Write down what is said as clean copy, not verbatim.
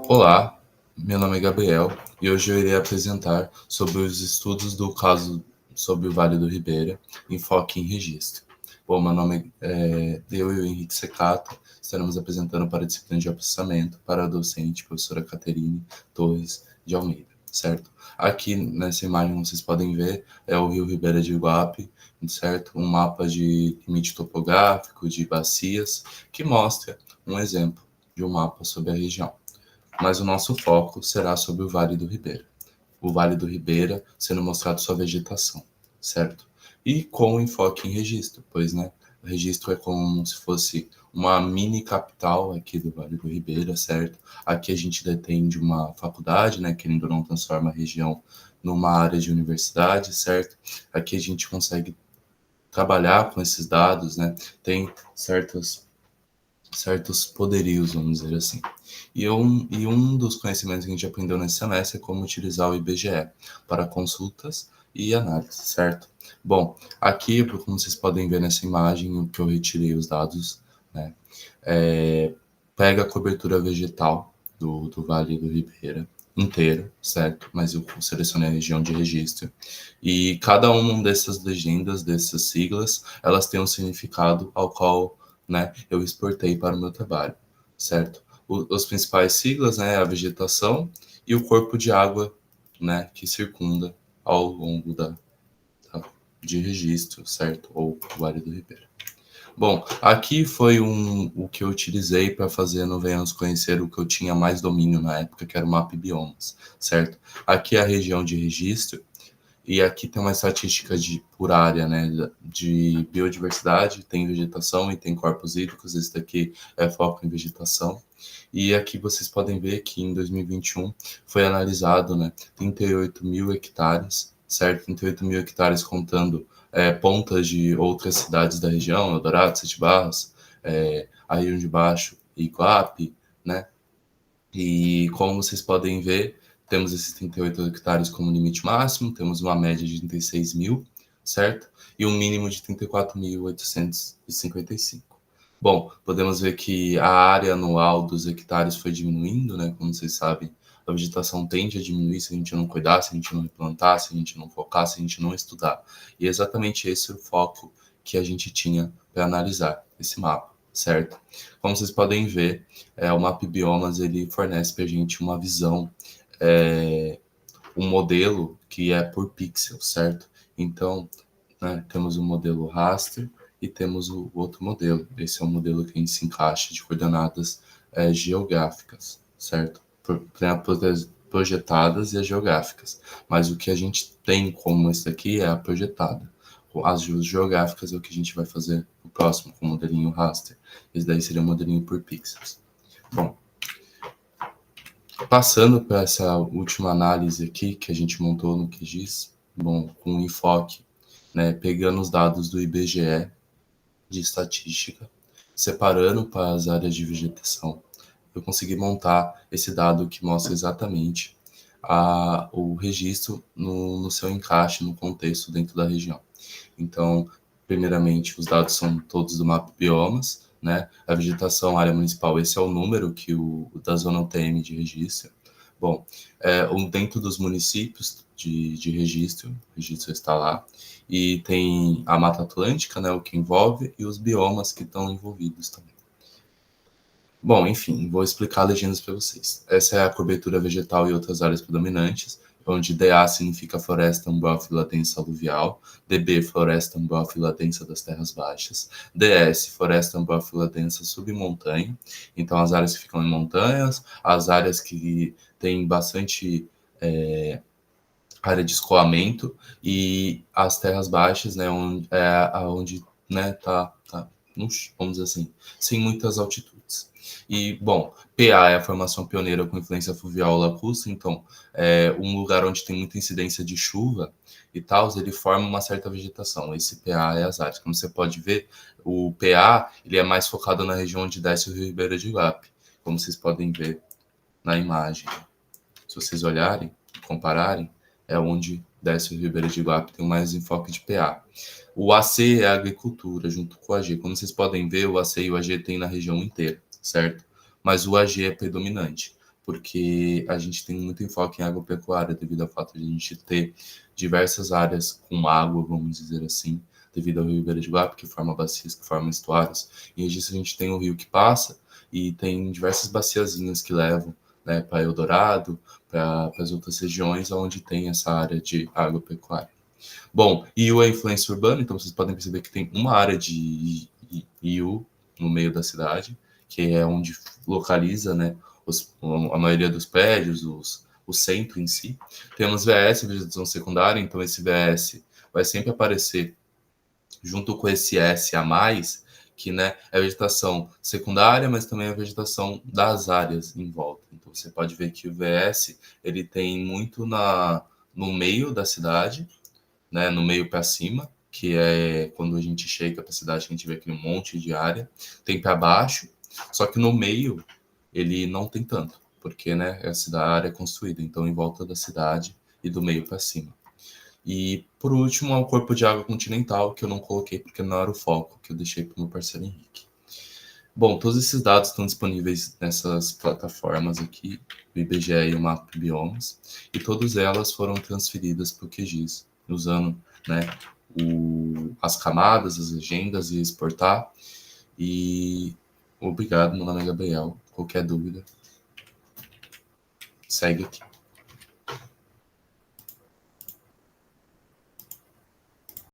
Olá, meu nome é Gabriel e hoje eu irei apresentar sobre os estudos do caso sobre o Vale do Ribeira, enfoque em registro. Bom, meu nome eu e o Henrique Secato estaremos apresentando para a disciplina de processamento para a docente professora Caterine Torres de Almeida, certo? Aqui nessa imagem vocês podem ver é o Rio Ribeira de Iguape, certo? Um mapa de limite topográfico, de bacias, que mostra um exemplo de um mapa sobre a região, mas o nosso foco será sobre o Vale do Ribeira. O Vale do Ribeira sendo mostrado sua vegetação, certo? E com enfoque em registro, pois, né, o registro é como se fosse uma mini capital aqui do Vale do Ribeira, certo? Aqui a gente depende de uma faculdade, né, querendo ou não transforma a região numa área de universidade, certo? Aqui a gente consegue trabalhar com esses dados, né? Tem certos poderios, vamos dizer assim. E um dos conhecimentos que a gente aprendeu nesse semestre é como utilizar o IBGE para consultas e análise, certo? Bom, aqui, como vocês podem ver nessa imagem, o que eu retirei os dados, né? Pega a cobertura vegetal do Vale do Ribeira inteiro, certo? Mas eu selecionei a região de registro. E cada uma dessas legendas, dessas siglas, elas têm um significado ao qual, né, eu exportei para o meu trabalho, certo? Os principais siglas, né, a vegetação e o corpo de água, né, que circunda ao longo de registro, certo? Ou Vale do Ribeira. Bom, aqui foi o que eu utilizei para fazer no Venhamos Conhecer o que eu tinha mais domínio na época, que era o Map Biomas, certo? Aqui é a região de registro, e aqui tem uma estatística por área, né, de biodiversidade, tem vegetação e tem corpos hídricos, esse daqui é foco em vegetação. E aqui vocês podem ver que em 2021 foi analisado, né, 38 mil hectares, certo? 38 mil hectares contando pontas de outras cidades da região, Eldorado, Sete Barras, a Rio de Baixo e Iguape, né? E como vocês podem ver, temos esses 38 hectares como limite máximo, temos uma média de 36 mil, certo? E um mínimo de 34.855. Bom, podemos ver que a área anual dos hectares foi diminuindo, né? Como vocês sabem, a vegetação tende a diminuir se a gente não cuidar, se a gente não replantar, se a gente não focar, se a gente não estudar. E é exatamente esse o foco que a gente tinha para analisar esse mapa, certo? Como vocês podem ver, o Map Biomas ele fornece para a gente uma visão, um modelo que é por pixel, certo? Então, né, temos o modelo raster e temos o outro modelo. Esse é o modelo que a gente se encaixa de coordenadas geográficas, certo? Projetadas e as geográficas. Mas o que a gente tem como esse aqui é a projetada. As geográficas é o que a gente vai fazer no próximo, com o modelinho raster. Esse daí seria o modelinho por pixels. Bom, passando para essa última análise aqui que a gente montou no QGIS, bom, com enfoque, né, pegando os dados do IBGE de estatística, separando para as áreas de vegetação, eu consegui montar esse dado que mostra exatamente o registro no seu encaixe, no contexto dentro da região. Então, primeiramente, os dados são todos do Map Biomas, né? A vegetação, área municipal, esse é o número que da zona UTM de registro. Bom, dentro dos municípios de registro, o registro está lá, e tem a Mata Atlântica, né, o que envolve, e os biomas que estão envolvidos também. Bom, enfim, vou explicar legendas para vocês. Essa é a cobertura vegetal e outras áreas predominantes, onde DA significa floresta umbrófila densa aluvial, DB, floresta umbrófila densa das terras baixas, DS, floresta umbrófila densa submontanha, então as áreas que ficam em montanhas, as áreas que têm bastante área de escoamento, e as terras baixas, né, onde né, vamos dizer assim, sem muitas altitudes. E, bom, PA é a formação pioneira com influência fluvial lacustre, então, um lugar onde tem muita incidência de chuva e tal, ele forma uma certa vegetação. Esse PA é as áreas. Como você pode ver, o PA ele é mais focado na região onde desce o Rio Ribeira de Iguape, como vocês podem ver na imagem. Se vocês olharem, compararem, é onde desce o Rio Ribeira de Iguape, tem mais enfoque de PA. O AC é a agricultura, junto com o AG. Como vocês podem ver, o AC e o AG tem na região inteira, certo? Mas o AG é predominante. porque a gente tem muito enfoque em agropecuária devido ao fato de a gente ter diversas áreas com água, vamos dizer assim, devido ao Rio Grande do Iguape, que forma bacias, que formam estuários. Em Registro a gente tem o rio que passa e tem diversas baciazinhas que levam, né, para Eldorado, para as outras regiões onde tem essa área de agropecuária. Bom, IU é influência urbana, então vocês podem perceber que tem uma área de IU no meio da cidade, que é onde localiza, né, a maioria dos prédios, o centro em si. Temos VS, vegetação secundária, então esse VS vai sempre aparecer junto com esse S a mais, que, né, é a vegetação secundária, mas também a vegetação das áreas em volta. Então você pode ver que o VS ele tem muito no meio da cidade, né, no meio para cima, que é quando a gente chega para a cidade, a gente vê aquele monte de área, tem para baixo, só que no meio ele não tem tanto, porque, né, essa área é construída, então em volta da cidade e do meio para cima. E por último, é o corpo de água continental, que eu não coloquei porque não era o foco, que eu deixei para o meu parceiro Henrique. Bom, todos esses dados estão disponíveis nessas plataformas aqui, o IBGE e o Mapa Biomas, e todas elas foram transferidas para o QGIS, usando, né, as camadas, as agendas e exportar. E obrigado, meu nome é Gabriel. Qualquer dúvida, segue aqui.